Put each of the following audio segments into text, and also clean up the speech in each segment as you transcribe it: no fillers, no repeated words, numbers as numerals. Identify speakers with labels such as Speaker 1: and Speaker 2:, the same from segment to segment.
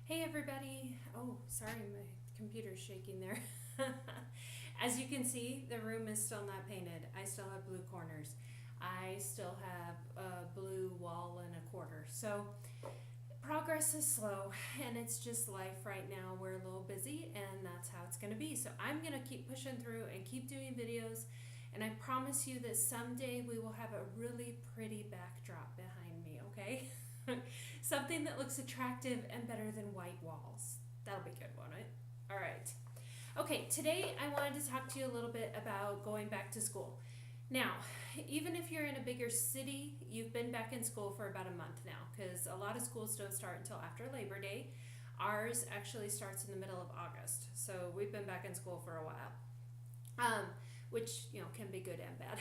Speaker 1: Hey everybody! Oh, sorry, my computer's shaking there. As you can see, the room is still not painted. I still have blue corners. I still have a blue wall and a quarter. So progress is slow and it's just life right now. We're a little busy and that's how it's going to be. So I'm going to keep pushing through and keep doing videos. And I promise you that someday we will have a really pretty backdrop behind me, okay? Something that looks attractive and better than white walls. That'll be good, won't it? All right. Okay, today I wanted to talk to you a little bit about going back to school. Now, even if you're in a bigger city, you've been back in school for about a month now because a lot of schools don't start until after Labor Day. Ours actually starts in the middle of August, so we've been back in school for a while, um, which can be good and bad.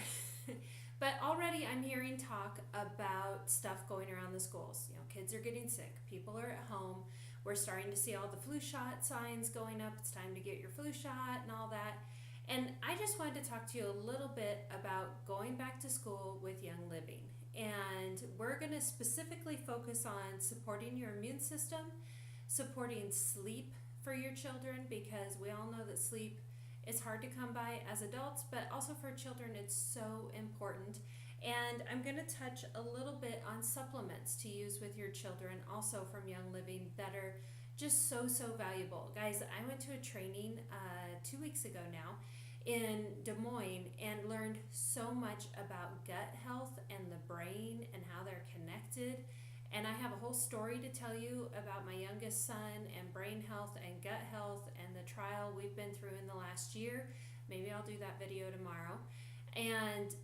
Speaker 1: But already I'm hearing talk about stuff going around the schools. Kids are getting sick, people are at home. We're starting to see all the flu shot signs going up. It's time to get your flu shot and all that. And I just wanted to talk to you a little bit about going back to school with Young Living. And we're going to specifically focus on supporting your immune system, supporting sleep for your children, because we all know that sleep is hard to come by as adults, but also for children it's so important. And I'm going to touch a little bit on supplements to use with your children, also from Young Living, that are just so valuable. Guys, I went to a training 2 weeks ago now in Des Moines and learned so much about gut health and the brain and how they're connected. And I have a whole story to tell you about my youngest son and brain health and gut health and the trial we've been through in the last year. Maybe I'll do that video tomorrow. And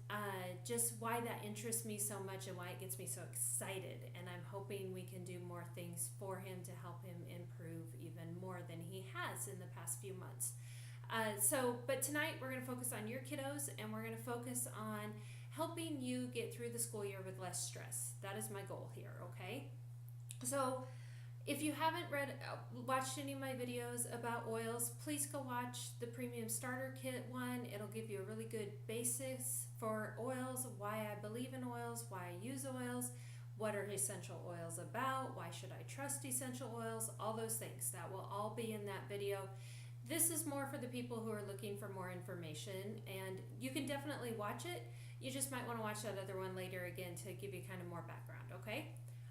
Speaker 1: just why that interests me so much and why it gets me so excited. And I'm hoping we can do more things for him to help him improve even more than he has in the past few months. But tonight we're going to focus on your kiddos and we're going to focus on helping you get through the school year with less stress. That is my goal here, okay? So if you haven't watched any of my videos about oils, please go watch the Premium Starter Kit one. It'll give you a really good basis for oils, why I believe in oils, why I use oils, what are essential oils about, why should I trust essential oils, all those things. That will all be in that video. This is more for the people who are looking for more information, and you can definitely watch it. You just might want to watch that other one later again to give you kind of more background, okay?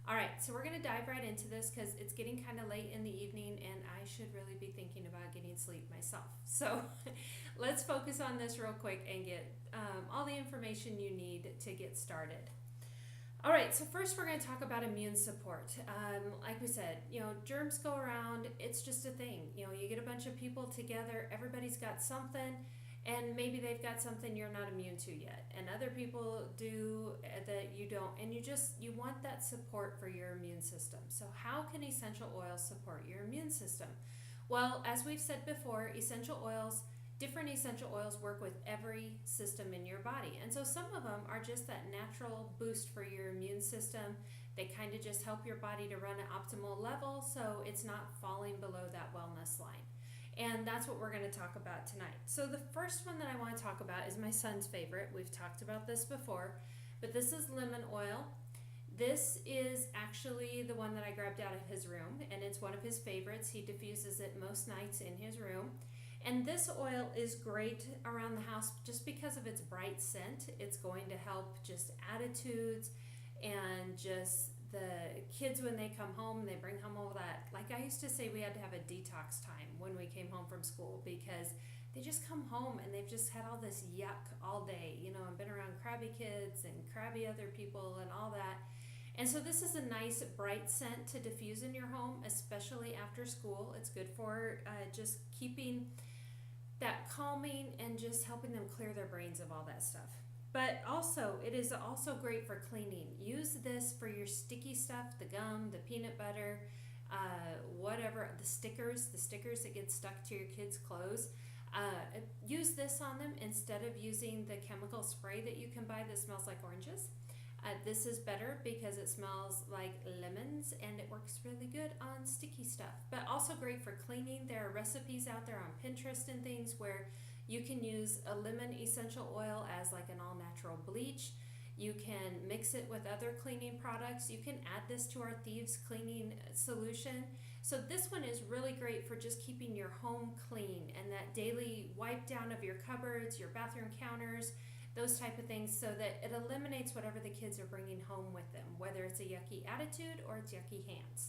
Speaker 1: All right, so we're going to dive right into this because it's getting kind of late in the evening and I should really be thinking about getting sleep myself. So let's focus on this real quick and get all the information you need to get started. All right, so first we're going to talk about immune support. Like we said, germs go around. It's just a thing. You get a bunch of people together, everybody's got something, and maybe they've got something you're not immune to yet. And other people do that you don't. And you want that support for your immune system. So how can essential oils support your immune system? Well, as we've said before, different essential oils work with every system in your body. And so some of them are just that natural boost for your immune system. They kind of just help your body to run at optimal level so it's not falling below that wellness line. And that's what we're going to talk about tonight. So the first one that I want to talk about is my son's favorite. We've talked about this before, but this is lemon oil. This is actually the one that I grabbed out of his room, and it's one of his favorites. He diffuses it most nights in his room. And this oil is great around the house just because of its bright scent. It's going to help just attitudes and just the kids when they come home, they bring home all that. Like I used to say, we had to have a detox time when we came home from school because they just come home and they've just had all this yuck all day, and been around crabby kids and crabby other people and all that. And so this is a nice bright scent to diffuse in your home, especially after school. It's good for just keeping that calming and just helping them clear their brains of all that stuff. But also, it is also great for cleaning. Use this for your sticky stuff, the gum, the peanut butter, whatever, the stickers that get stuck to your kids' clothes. Use this on them instead of using the chemical spray that you can buy that smells like oranges. This is better because it smells like lemons and it works really good on sticky stuff, but also great for cleaning. There are recipes out there on Pinterest and things where you can use a lemon essential oil as like an all-natural bleach. You can mix it with other cleaning products. You can add this to our Thieves cleaning solution. So this one is really great for just keeping your home clean and that daily wipe down of your cupboards, your bathroom counters, those type of things, so that it eliminates whatever the kids are bringing home with them, whether it's a yucky attitude or it's yucky hands.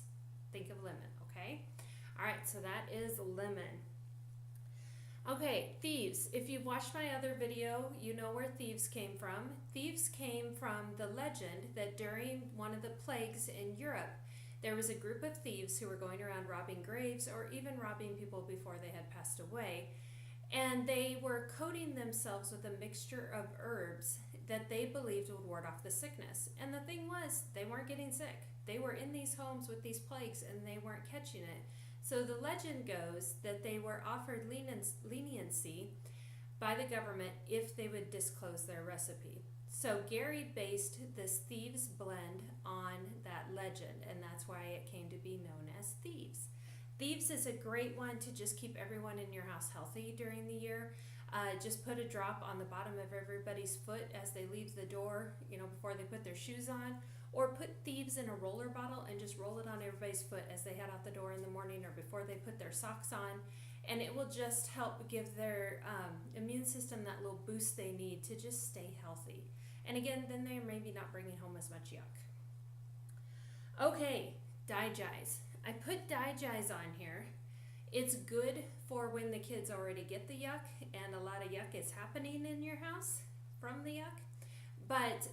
Speaker 1: Think of lemon, okay? All right, so that is lemon. Okay, thieves. If you've watched my other video, you know where thieves came from. Thieves came from the legend that during one of the plagues in Europe, there was a group of thieves who were going around robbing graves or even robbing people before they had passed away. And they were coating themselves with a mixture of herbs that they believed would ward off the sickness. And the thing was, they weren't getting sick. They were in these homes with these plagues and they weren't catching it. So the legend goes that they were offered leniency by the government if they would disclose their recipe. So Gary based this thieves blend on that legend, and that's why it came to be known as thieves. Thieves is a great one to just keep everyone in your house healthy during the year. Just put a drop on the bottom of everybody's foot as they leave the door, before they put their shoes on. Or put thieves in a roller bottle and just roll it on everybody's foot as they head out the door in the morning or before they put their socks on. And it will just help give their immune system that little boost they need to just stay healthy. And again, then they're maybe not bringing home as much yuck. Okay, Digize. I put Digize on here. It's good for when the kids already get the yuck and a lot of yuck is happening in your house from the yuck. But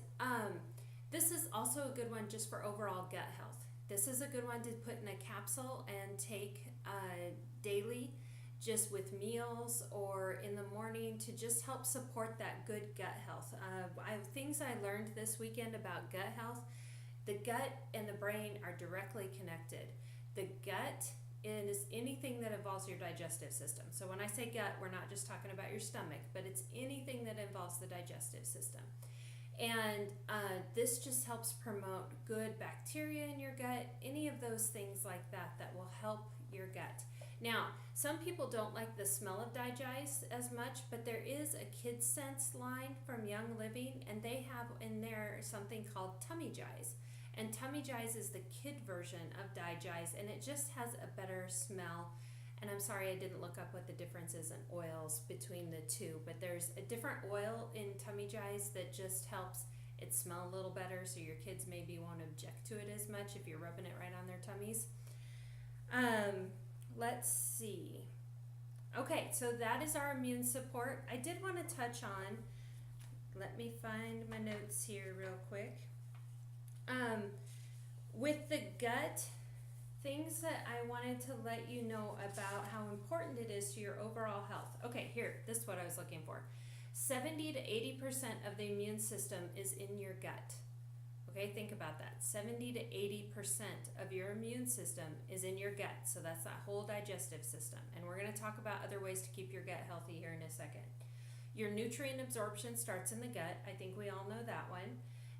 Speaker 1: this is also a good one just for overall gut health. This is a good one to put in a capsule and take daily, just with meals or in the morning, to just help support that good gut health. Things I learned this weekend about gut health: the gut and the brain are directly connected. The gut is anything that involves your digestive system. So when I say gut, we're not just talking about your stomach, but it's anything that involves the digestive system. And this just helps promote good bacteria in your gut, any of those things like that that will help your gut. Now, some people don't like the smell of Digize as much, but there is a Kids Sense line from Young Living, and they have in there something called Tummygize. And Tummygize is the kid version of Digize, and it just has a better smell. And I'm sorry I didn't look up what the difference is in oils between the two, but there's a different oil in Tummygize that just helps it smell a little better, so your kids maybe won't object to it as much if you're rubbing it right on their tummies. Let's see. Okay, so that is our immune support. I did want to touch on, let me find my notes here real quick. With the gut, things that I wanted to let you know about how important it is to your overall health. Okay, here, this is what I was looking for. 70 to 80% of the immune system is in your gut. Okay, think about that. 70 to 80% of your immune system is in your gut. So that's that whole digestive system. And we're going to talk about other ways to keep your gut healthy here in a second. Your nutrient absorption starts in the gut. I think we all know that one.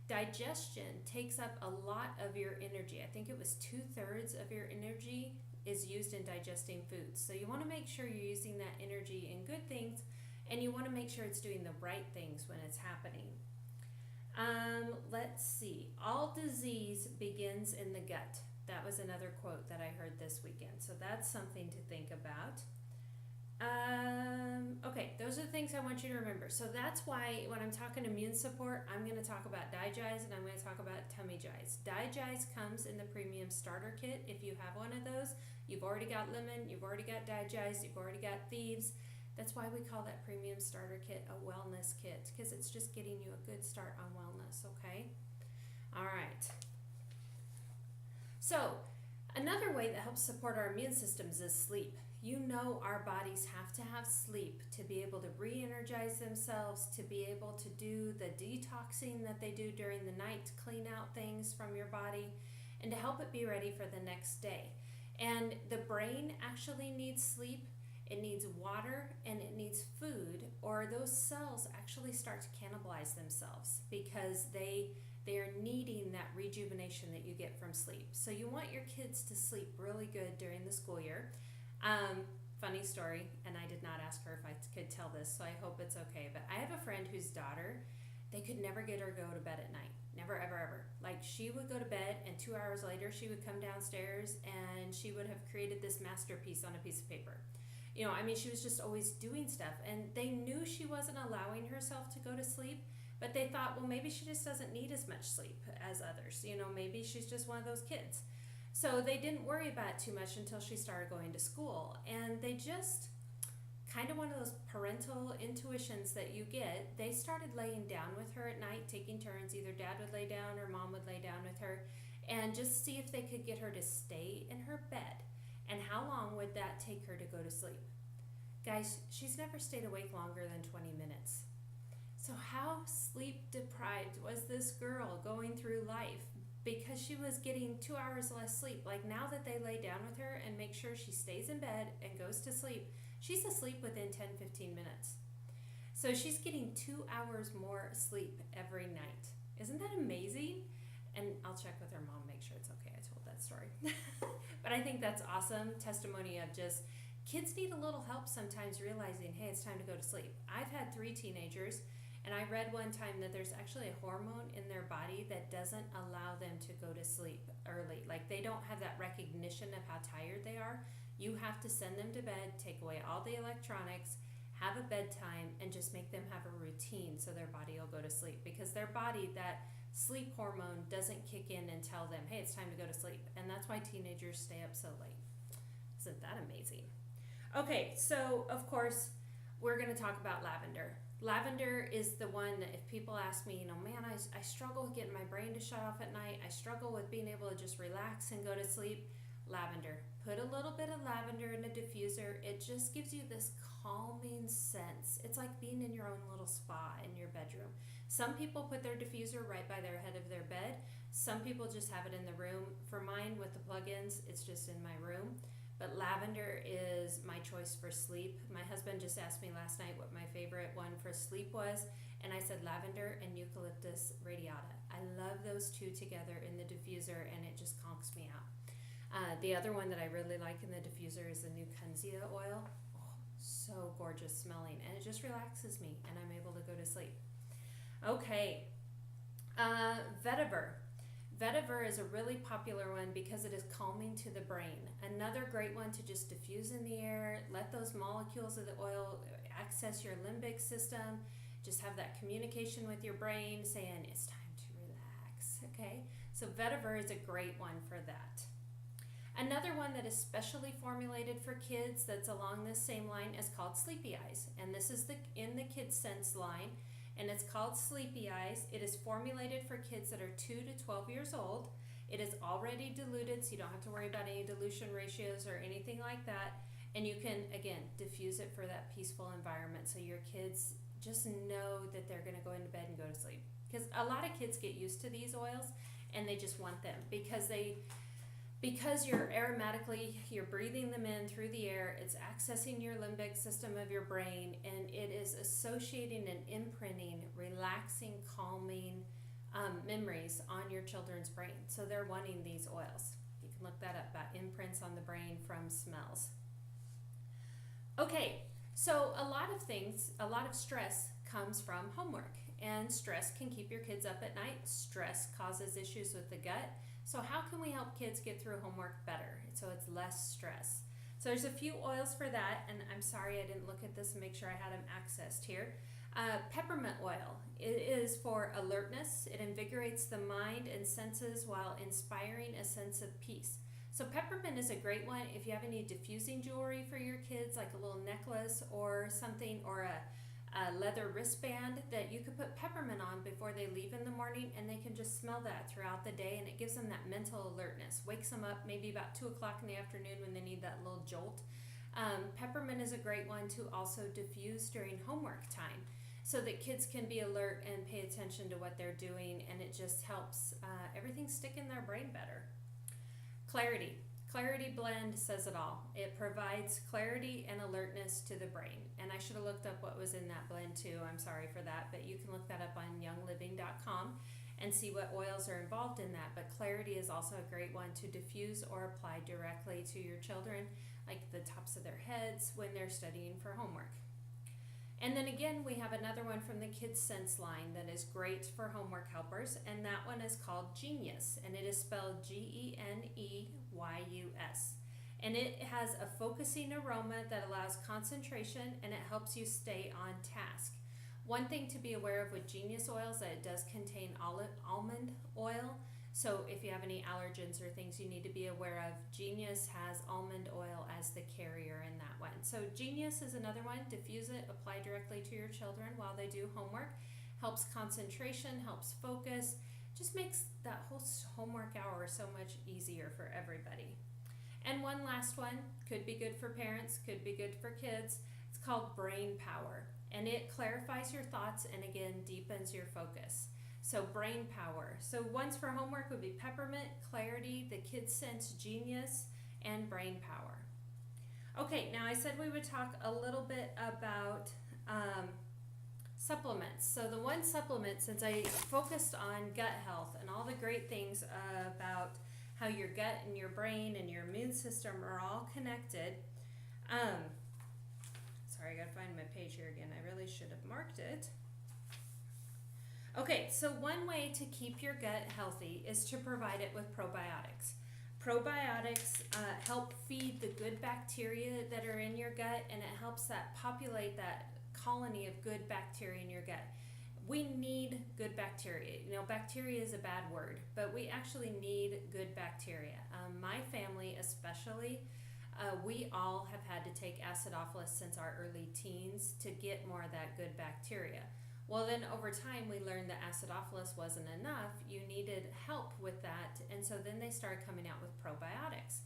Speaker 1: Digestion takes up a lot of your energy. I think it was 2/3 of your energy is used in digesting foods. So you want to make sure you're using that energy in good things, and you want to make sure it's doing the right things when it's happening. Let's see. All disease begins in the gut. That was another quote that I heard this weekend. So that's something to think about. Okay, those are the things I want you to remember. So that's why when I'm talking immune support, I'm going to talk about Digize and I'm going to talk about Tummygize. Digize comes in the premium starter kit. If you have one of those, you've already got lemon, you've already got Digize, you've already got thieves. That's why we call that premium starter kit a wellness kit, because it's just getting you a good start on wellness, okay? All right. So another way that helps support our immune systems is sleep. You know our bodies have to have sleep to be able to re-energize themselves, to be able to do the detoxing that they do during the night to clean out things from your body and to help it be ready for the next day. And the brain actually needs sleep, it needs water, and it needs food, or those cells actually start to cannibalize themselves because they are needing that rejuvenation that you get from sleep. So you want your kids to sleep really good during the school year. Funny story, and I did not ask her if I could tell this, so I hope it's okay, but I have a friend whose daughter they could never get her to go to bed at night. Never, ever, ever. Like, she would go to bed, and 2 hours later, she would come downstairs, and she would have created this masterpiece on a piece of paper. She was just always doing stuff, and they knew she wasn't allowing herself to go to sleep, but they thought, well, maybe she just doesn't need as much sleep as others. Maybe she's just one of those kids. So they didn't worry about it too much until she started going to school, and they just kind of one of those parental intuitions that you get. They started laying down with her at night, taking turns. Either dad would lay down or mom would lay down with her, and just see if they could get her to stay in her bed. And how long would that take her to go to sleep? Guys, she's never stayed awake longer than 20 minutes. So how sleep deprived was this girl going through life? Because she was getting 2 hours less sleep. Like, now that they lay down with her and make sure she stays in bed and goes to sleep, she's asleep within 10-15 minutes. So she's getting 2 hours more sleep every night. Isn't that amazing? And I'll check with her mom, make sure it's okay I told that story. But I think that's awesome testimony of just kids need a little help sometimes realizing, hey, it's time to go to sleep. I've had 3 teenagers, and I read one time that there's actually a hormone in their body that doesn't allow them to go to sleep early. Like, they don't have that recognition of how tired they are. You have to send them to bed, take away all the electronics, have a bedtime, and just make them have a routine so their body will go to sleep. Because their body, that sleep hormone doesn't kick in and tell them, hey, it's time to go to sleep. And that's why teenagers stay up so late. Isn't that amazing? Okay, so of course, we're going to talk about lavender. Lavender is the one that if people ask me, man, I struggle with getting my brain to shut off at night. I struggle with being able to just relax and go to sleep. Lavender. Put a little bit of lavender in a diffuser. It just gives you this calming sense. It's like being in your own little spa in your bedroom. Some people put their diffuser right by their head of their bed. Some people just have it in the room. For mine, with the plugins, it's just in my room. But lavender is my choice for sleep. My husband just asked me last night what my favorite one for sleep was, and I said lavender and eucalyptus radiata. I love those two together in the diffuser, and it just conks me out. The other one that I really like in the diffuser is the new Kunzia oil. Oh, so gorgeous smelling, and it just relaxes me, and I'm able to go to sleep. Okay, vetiver. Vetiver is a really popular one because it is calming to the brain. Another great one to just diffuse in the air, let those molecules of the oil access your limbic system, just have that communication with your brain saying it's time to relax, okay? So vetiver is a great one for that. Another one that is specially formulated for kids that's along this same line is called Sleepy Eyes, and this is in the Kids Sense line. And it's called Sleepy Eyes. It is formulated for kids that are 2 to 12 years old. It is already diluted, so you don't have to worry about any dilution ratios or anything like that. And you can, again, diffuse it for that peaceful environment so your kids just know that they're going to go into bed and go to sleep. Because a lot of kids get used to these oils and they just want them because you're aromatically, you're breathing them in through the air, it's accessing your limbic system of your brain, and it is associating and imprinting relaxing, calming memories on your children's brain. So they're wanting these oils. You can look that up, about imprints on the brain from smells. Okay, so a lot of stress comes from homework, and stress can keep your kids up at night. Stress causes issues with the gut. So how can we help kids get through homework better so it's less stress? So there's a few oils for that, and I'm sorry I didn't look at this and make sure I had them accessed here. Peppermint oil. It is for alertness. It invigorates the mind and senses while inspiring a sense of peace. So peppermint is a great one if you have any diffusing jewelry for your kids, like a little necklace or something, or a leather wristband that you could put peppermint on before they leave in the morning, and they can just smell that throughout the day, and it gives them that mental alertness, wakes them up maybe about 2 o'clock in the afternoon when they need that little jolt. Peppermint is a great one to also diffuse during homework time so that kids can be alert and pay attention to what they're doing, and it just helps everything stick in their brain better. Clarity. Clarity Blend says it all. It provides clarity and alertness to the brain. And I should have looked up what was in that blend too. I'm sorry for that, but you can look that up on youngliving.com and see what oils are involved in that. But clarity is also a great one to diffuse or apply directly to your children, like the tops of their heads when they're studying for homework. And then again, we have another one from the Kids Sense line that is great for homework helpers, and that one is called Genius, and it is spelled Geneyyus. And it has a focusing aroma that allows concentration, and it helps you stay on task. One thing to be aware of with Genius oil is that it does contain almond oil. So if you have any allergens or things you need to be aware of, Genius has almond oil as the carrier in that one. So Genius is another one. Diffuse it, apply directly to your children while they do homework. Helps concentration, helps focus, just makes that whole homework hour so much easier for everybody. And one last one, could be good for parents, could be good for kids. It's called Brain Power, and it clarifies your thoughts and again deepens your focus. So Brain Power. So ones for homework would be Peppermint, Clarity, the Kids Sense, Genius, and Brain Power. Okay, now I said we would talk a little bit about supplements. So the one supplement, since I focused on gut health and all the great things about how your gut and your brain and your immune system are all connected. Sorry, I gotta find my page here again. I really should have marked it. Okay, so one way to keep your gut healthy is to provide it with probiotics. Probiotics help feed the good bacteria that are in your gut, and it helps that populate that colony of good bacteria in your gut. We need good bacteria. You know, bacteria is a bad word, but we actually need good bacteria. My family especially, we all have had to take acidophilus since our early teens to get more of that good bacteria. Well, then over time we learned that acidophilus wasn't enough. You needed help with that, and so then they started coming out with probiotics.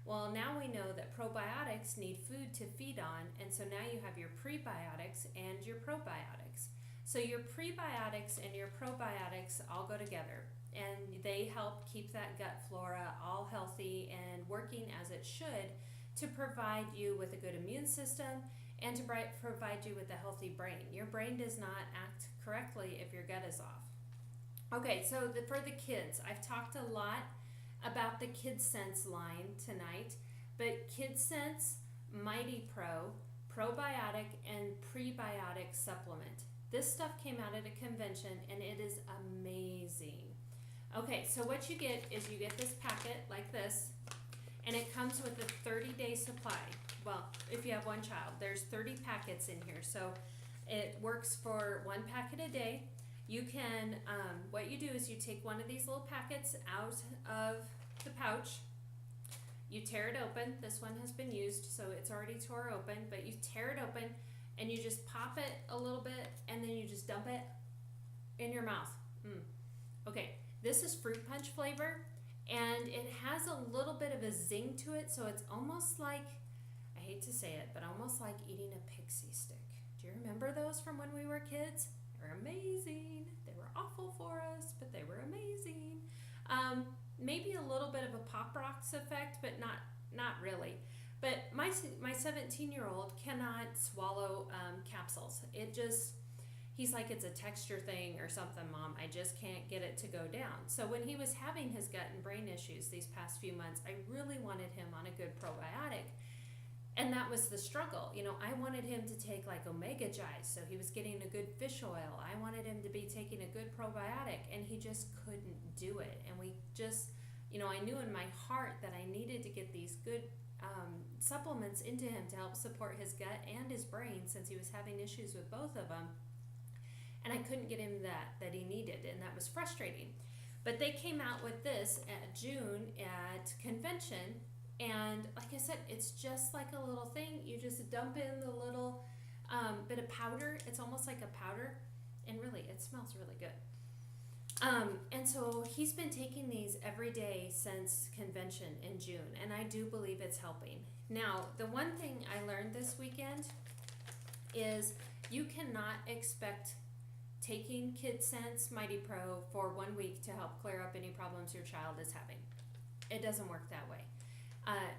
Speaker 1: Well, now we know that probiotics need food to feed on, and so now you have your prebiotics and your probiotics. So your prebiotics and your probiotics all go together, and they help keep that gut flora all healthy and working as it should to provide you with a good immune system and to provide you with a healthy brain. Your brain does not act correctly if your gut is off. Okay, so for the kids, I've talked a lot about the Kids Sense line tonight, but Kids Sense Mighty Pro, probiotic and prebiotic supplement. This stuff came out at a convention and it is amazing. Okay, so what you get is you get this packet like this, and it comes with a 30-day supply. Well, if you have one child, there's 30 packets in here, so it works for one packet a day. You can, what you do is you take one of these little packets out of the pouch, you tear it open. This one has been used, so it's already tore open, but you tear it open and you just pop it a little bit and then you just dump it in your mouth. Okay, this is fruit punch flavor, and it has a little bit of a zing to it, so it's almost like, I hate to say it, but almost like eating a pixie stick. Do you remember those from when we were kids? They were amazing. They were awful for us, but they were amazing. Maybe a little bit of a Pop Rocks effect, but not really. But my 17-year-old cannot swallow capsules. He's like, it's a texture thing or something, Mom. I just can't get it to go down. So when he was having his gut and brain issues these past few months, I really wanted him on a good probiotic. And that was the struggle. You know, I wanted him to take like Omega Gize, so he was getting a good fish oil. I wanted him to be taking a good probiotic, and he just couldn't do it. And we just, you know, I knew in my heart that I needed to get these good supplements into him to help support his gut and his brain, since he was having issues with both of them. And I couldn't get him that he needed, and that was frustrating. But they came out with this at June at convention, and like I said, it's just like a little thing. You just dump in the little bit of powder. It's almost like a powder, and really, it smells really good. And so he's been taking these every day since convention in June, and I do believe it's helping. Now, the one thing I learned this weekend is you cannot expect taking Kids Sense Mighty Pro for 1 week to help clear up any problems your child is having. It doesn't work that way.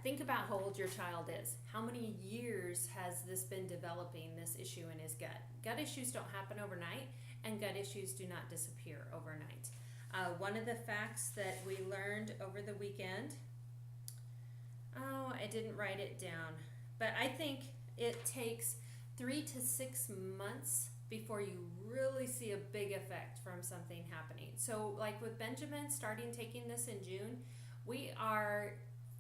Speaker 1: Think about how old your child is. How many years has this been developing, this issue in his gut? Gut issues don't happen overnight, and gut issues do not disappear overnight. One of the facts that we learned over the weekend, I didn't write it down, but I think it takes 3 to 6 months before you really see a big effect from something happening. So like with Benjamin starting taking this in June, we are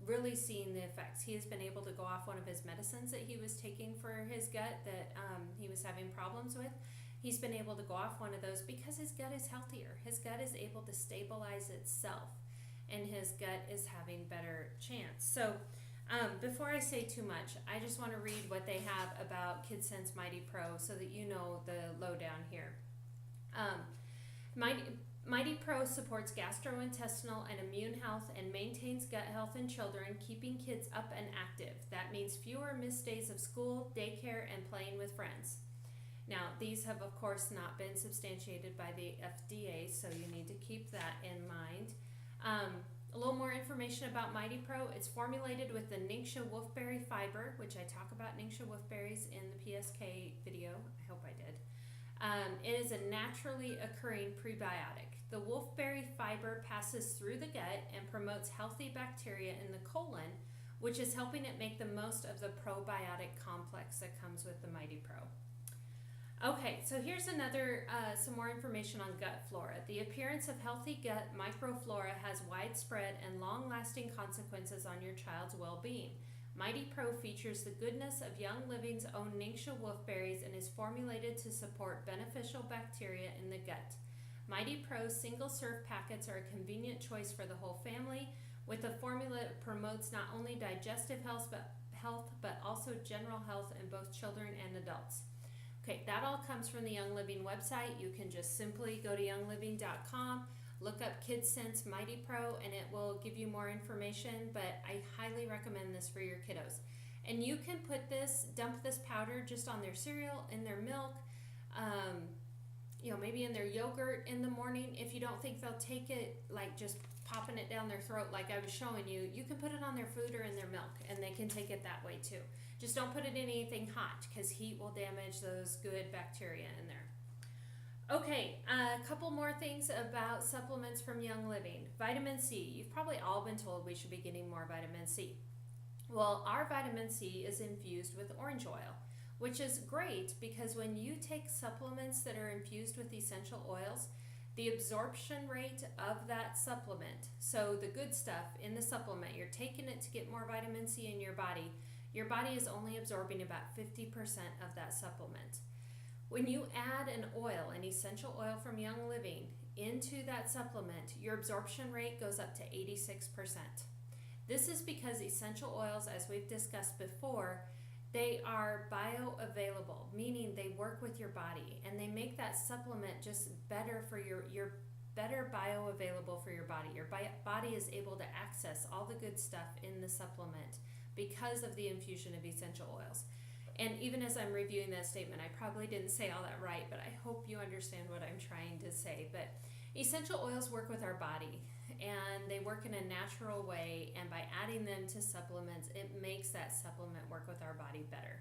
Speaker 1: really seeing the effects. He has been able to go off one of his medicines that he was taking for his gut that he was having problems with. He's been able to go off one of those because his gut is healthier. His gut is able to stabilize itself, and his gut is having better chance. So before I say too much, I just want to read what they have about KidSense Mighty Pro so that you know the lowdown here. Mighty Pro supports gastrointestinal and immune health and maintains gut health in children, keeping kids up and active. That means fewer missed days of school, daycare, and playing with friends. Now, these have, of course, not been substantiated by the FDA, so you need to keep that in mind. A little more information about Mighty Pro. It's formulated with the Ningxia wolfberry fiber, which I talk about Ningxia wolfberries in the PSK video. I hope I did. It is a naturally occurring prebiotic. The wolfberry fiber passes through the gut and promotes healthy bacteria in the colon, which is helping it make the most of the probiotic complex that comes with the Mighty Pro. Okay, so here's another, some more information on gut flora. The appearance of healthy gut microflora has widespread and long-lasting consequences on your child's well-being. Mighty Pro features the goodness of Young Living's own Ningxia wolfberries and is formulated to support beneficial bacteria in the gut. Mighty Pro single-serve packets are a convenient choice for the whole family, with a formula that promotes not only digestive health but also general health in both children and adults. Okay, that all comes from the Young Living website. You can just simply go to youngliving.com, look up KidSense Mighty Pro, and it will give you more information, but I highly recommend this for your kiddos. And you can put this, dump this powder just on their cereal, in their milk, maybe in their yogurt in the morning. If you don't think they'll take it, like just popping it down their throat like I was showing you, you can put it on their food or in their milk, and they can take it that way too. Just don't put it in anything hot because heat will damage those good bacteria in there. Okay, a couple more things about supplements from Young Living. Vitamin C. You've probably all been told we should be getting more vitamin C. Well, our vitamin C is infused with orange oil, which is great because when you take supplements that are infused with essential oils, the absorption rate of that supplement, so the good stuff in the supplement, you're taking it to get more vitamin C in your body is only absorbing about 50% of that supplement. When you add an oil, an essential oil from Young Living, into that supplement, your absorption rate goes up to 86%. This is because essential oils, as we've discussed before, they are bioavailable, meaning they work with your body and they make that supplement just better for your better bioavailable for your body. Your body is able to access all the good stuff in the supplement because of the infusion of essential oils. And even as I'm reviewing that statement, I probably didn't say all that right, but I hope you understand what I'm trying to say. But essential oils work with our body, and they work in a natural way, and by adding them to supplements, it makes that supplement work with our body better.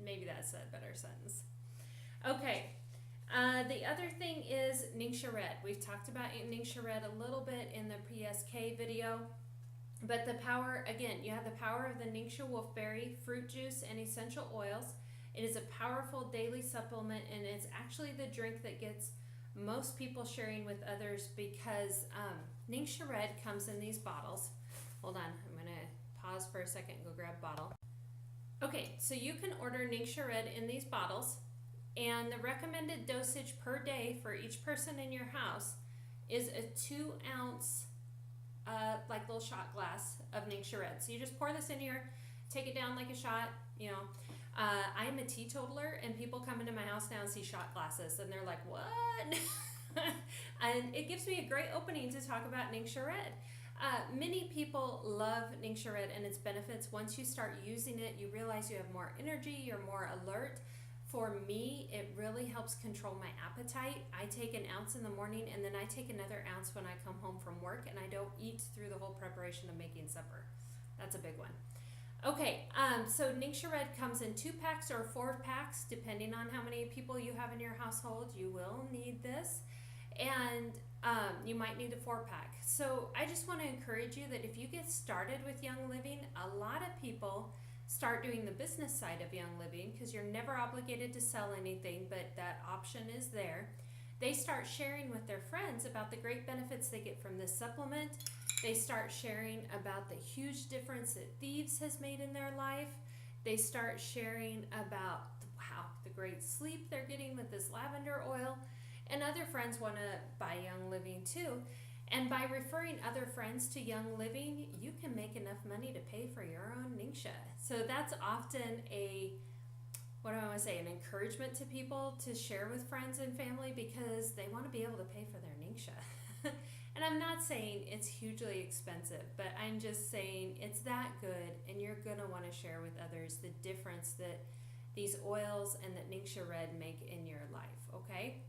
Speaker 1: Maybe that's a better sentence. Okay, the other thing is Ningxia Red. We've talked about Ningxia Red a little bit in the PSK video. But the power, again, you have the power of the Ningxia wolfberry, fruit juice, and essential oils. It is a powerful daily supplement, and it's actually the drink that gets most people sharing with others because Ningxia Red comes in these bottles. Hold on, I'm going to pause for a second and go grab a bottle. Okay, so you can order Ningxia Red in these bottles, and the recommended dosage per day for each person in your house is a 2-ounce like little shot glass of Ningxia Red. So you just pour this in here, take it down like a shot, I'm a teetotaler, and people come into my house now and see shot glasses, and they're like, what? And it gives me a great opening to talk about Ningxia Red. Many people love Ningxia Red and its benefits. Once you start using it, you realize you have more energy, you're more alert. For me, it really helps control my appetite. I take an ounce in the morning, and then I take another ounce when I come home from work, and I don't eat through the whole preparation of making supper. That's a big one. Okay, so Ningxia Red comes in 2 packs or 4 packs, depending on how many people you have in your household. You will need this, and you might need a 4-pack. So I just want to encourage you that if you get started with Young Living, a lot of people start doing the business side of Young Living, because you're never obligated to sell anything, but that option is there. They start sharing with their friends about the great benefits they get from this supplement. They start sharing about the huge difference that Thieves has made in their life. They start sharing about, wow, the great sleep they're getting with this lavender oil. And other friends want to buy Young Living too. And by referring other friends to Young Living, you can make enough money to pay for your own Ningxia. So that's often an encouragement to people to share with friends and family, because they want to be able to pay for their Ningxia. And I'm not saying it's hugely expensive, but I'm just saying it's that good, and you're going to want to share with others the difference that these oils and that Ningxia Red make in your life, okay?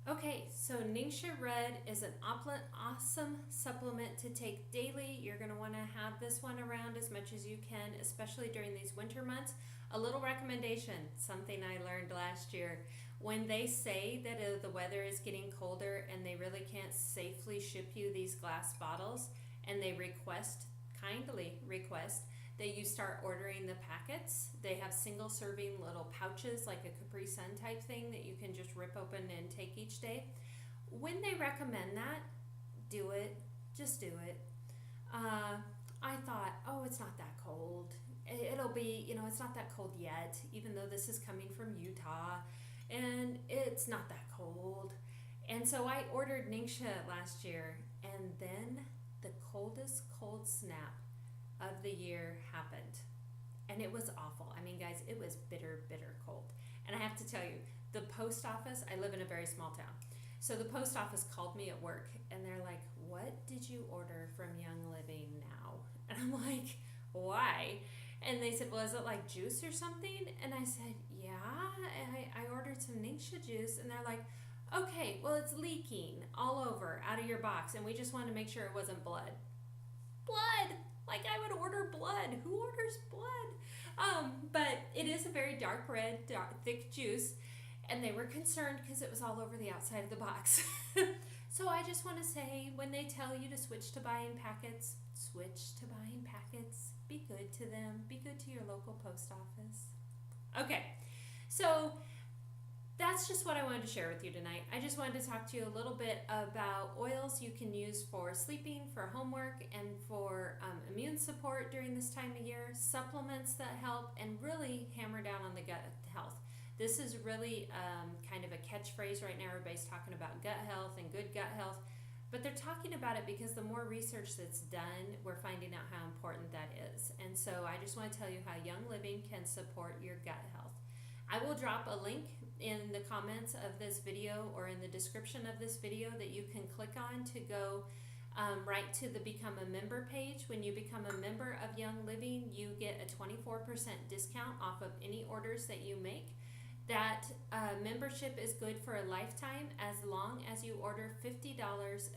Speaker 1: Okay, so Ningxia Red is an awesome supplement to take daily. You're going to want to have this one around as much as you can, especially during these winter months. A little recommendation, something I learned last year. When they say that the weather is getting colder and they really can't safely ship you these glass bottles, and they kindly request that you start ordering the packets. They have single serving little pouches, like a Capri Sun type thing that you can just rip open and take each day. When they recommend that, do it. Just do it. I thought, oh, it's not that cold. It'll be, it's not that cold yet, even though this is coming from Utah, and it's not that cold. And so I ordered Ningxia last year, and then the coldest cold snap of the year happened, and it was awful. I mean, guys, it was bitter cold. And I have to tell you, the post office, I live in a very small town, so the post office called me at work, and they're like, what did you order from Young Living now? And I'm like, why? And they said, well, is it like juice or something? And I said, yeah, I ordered some Ningxia juice. And they're like, okay, well, it's leaking all over out of your box, and we just wanted to make sure it wasn't blood. Blood! Like, I would order blood. Who orders blood? But it is a very dark red, thick juice, and they were concerned because it was all over the outside of the box. So I just want to say, when they tell you to switch to buying packets, switch to buying packets. Be good to them. Be good to your local post office. Okay, so that's just what I wanted to share with you tonight. I just wanted to talk to you a little bit about oils you can use for sleeping, for homework, and for immune support during this time of year, supplements that help, and really hammer down on the gut health. This is really kind of a catchphrase right now. Everybody's talking about gut health and good gut health, but they're talking about it because the more research that's done, we're finding out how important that is. And so I just want to tell you how Young Living can support your gut health. I will drop a link in the comments of this video or in the description of this video that you can click on to go right to the Become a Member page. When you become a member of Young Living, you get a 24% discount off of any orders that you make. That membership is good for a lifetime as long as you order $50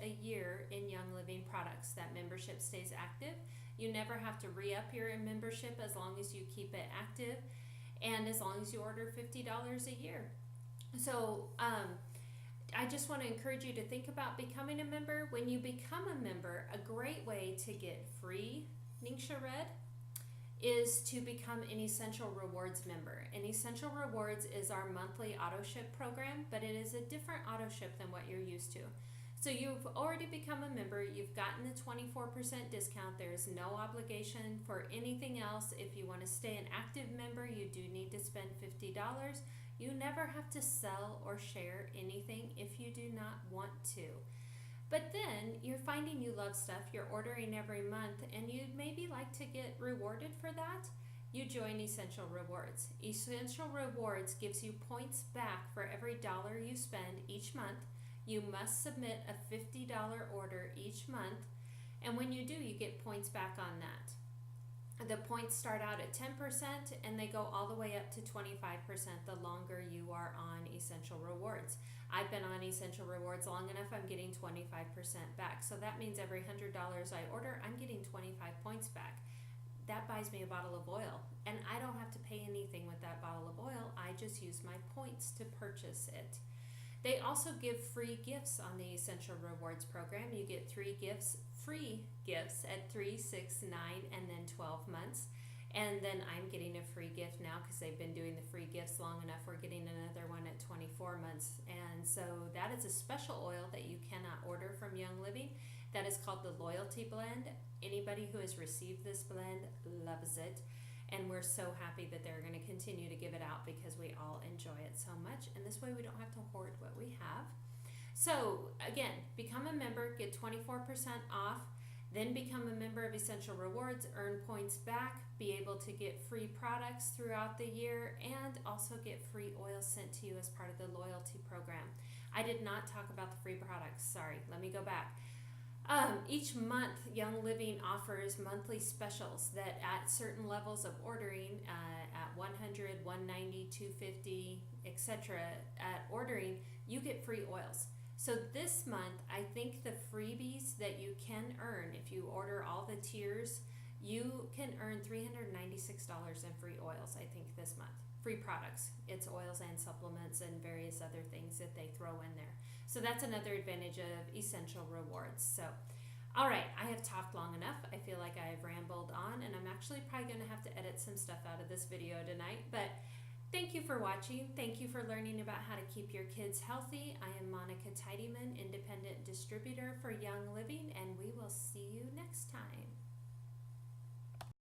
Speaker 1: a year in Young Living products. That membership stays active. You never have to re-up your membership as long as you keep it active, and as long as you order $50 a year. So I just want to encourage you to think about becoming a member. When you become a member, a great way to get free Ningxia Red is to become an Essential Rewards member. And Essential Rewards is our monthly auto ship program, but it is a different auto ship than what you're used to. So you've already become a member, you've gotten the 24% discount. There's no obligation for anything else. If you want to stay an active member, you do need to spend $50. You never have to sell or share anything if you do not want to. But then you're finding you love stuff, you're ordering every month, and you'd maybe like to get rewarded for that. You join Essential Rewards. Essential Rewards gives you points back for every dollar you spend each month. You must submit a $50 order each month, and when you do, you get points back on that. The points start out at 10% and they go all the way up to 25% the longer you are on Essential Rewards. I've been on Essential Rewards long enough, I'm getting 25% back. So that means every $100 I order, I'm getting 25 points back. That buys me a bottle of oil, and I don't have to pay anything with that bottle of oil. I just use my points to purchase it. They also give free gifts on the Essential Rewards program. You get free gifts at 3, 6, 9, and then 12 months. And then I'm getting a free gift now because they've been doing the free gifts long enough. We're getting another one at 24 months. And so that is a special oil that you cannot order from Young Living. That is called the Loyalty Blend. Anybody who has received this blend loves it. And we're so happy that they're going to continue to give it out because we all enjoy it so much. And this way we don't have to hoard what we have. So again, become a member, get 24% off. Then become a member of Essential Rewards, earn points back, be able to get free products throughout the year, and also get free oil sent to you as part of the loyalty program. I did not talk about the free products. Sorry, let me go back. Each month, Young Living offers monthly specials that at certain levels of ordering, at 100, 190, 250, etc., at ordering, you get free oils. So this month, I think the freebies that you can earn if you order all the tiers, you can earn $396 in free oils, I think, this month. Free products. It's oils and supplements and various other things that they throw in there. So that's another advantage of Essential Rewards. So, all right, I have talked long enough. I feel like I have rambled on, and I'm actually probably going to have to edit some stuff out of this video tonight, but thank you for watching. Thank you for learning about how to keep your kids healthy. I am Monica Tidyman, independent distributor for Young Living, and